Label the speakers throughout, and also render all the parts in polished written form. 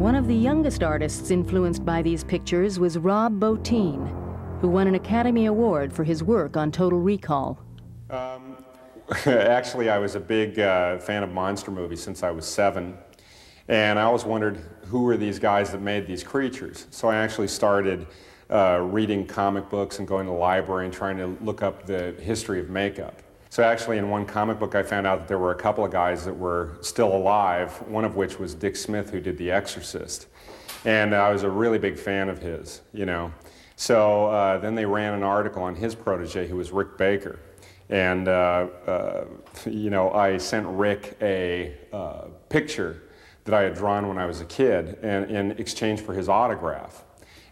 Speaker 1: One of the youngest artists influenced by these pictures was Rob Bottin, who won an Academy Award for his work on Total Recall.
Speaker 2: Actually, I was a big fan of monster movies since I was 7, and I always wondered who were these guys that made these creatures. So I actually started reading comic books and going to the library and trying to look up the history of makeup. So actually in one comic book I found out that there were a couple of guys that were still alive, one of which was Dick Smith, who did The Exorcist. And I was a really big fan of his, you know. So then they ran an article on his protege, who was Rick Baker. And, you know, I sent Rick a picture that I had drawn when I was a kid in exchange for his autograph.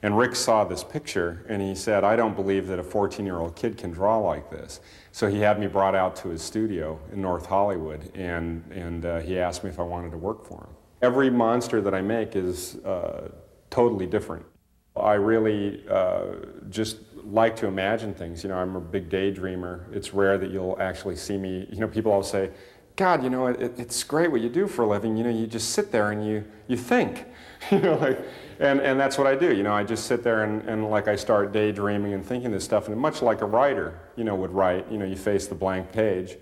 Speaker 2: And Rick saw this picture and he said, "I don't believe that a 14-year-old kid can draw like this." So he had me brought out to his studio in North Hollywood, and he asked me if I wanted to work for him. Every monster that I make is totally different. I really just like to imagine things. You know, I'm a big daydreamer. It's rare that you'll actually see me. You know, people always say, "God, you know, it's great what you do for a living. You know, you just sit there and you think." You know, like, and that's what I do. You know, I just sit there and like I start daydreaming and thinking this stuff, and much like a writer, you know, would write. You know, you face the blank page.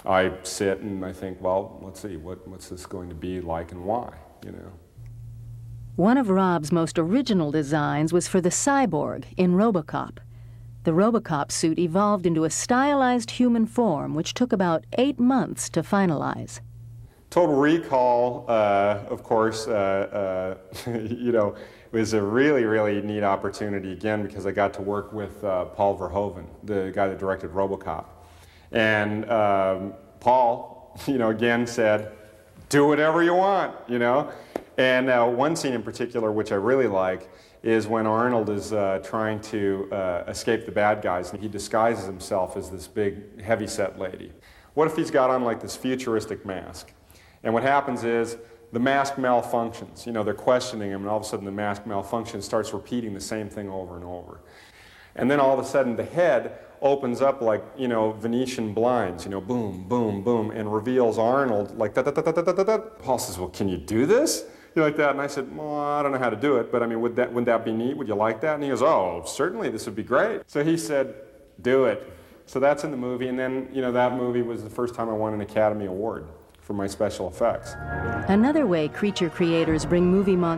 Speaker 2: I sit and I think, well, let's see, what's this going to be like and why? You know.
Speaker 1: One of Rob's most original designs was for the cyborg in RoboCop. The RoboCop suit evolved into a stylized human form, which took about 8 months to finalize.
Speaker 2: Total Recall, of course, you know, was a really, really neat opportunity, again, because I got to work with Paul Verhoeven, the guy that directed RoboCop. And Paul, you know, again said, "Do whatever you want," you know. And one scene in particular, which I really like, is when Arnold is trying to escape the bad guys, and he disguises himself as this big, heavy-set lady. What if he's got on like this futuristic mask? And what happens is the mask malfunctions. You know, they're questioning him, and all of a sudden the mask malfunctions, starts repeating the same thing over and over. And then all of a sudden the head opens up like, you know, Venetian blinds, you know, boom, boom, boom, and reveals Arnold like da-da-da-da-da-da-da. Paul says, "Well, can you do this?" You know, like that. And I said, "Well, I don't know how to do it, but I mean, wouldn't that be neat? Would you like that?" And he goes, "Oh, certainly, this would be great." So he said, "Do it." So that's in the movie, and then, you know, that movie was the first time I won an Academy Award for my special effects.
Speaker 1: Another way creature creators bring movie monsters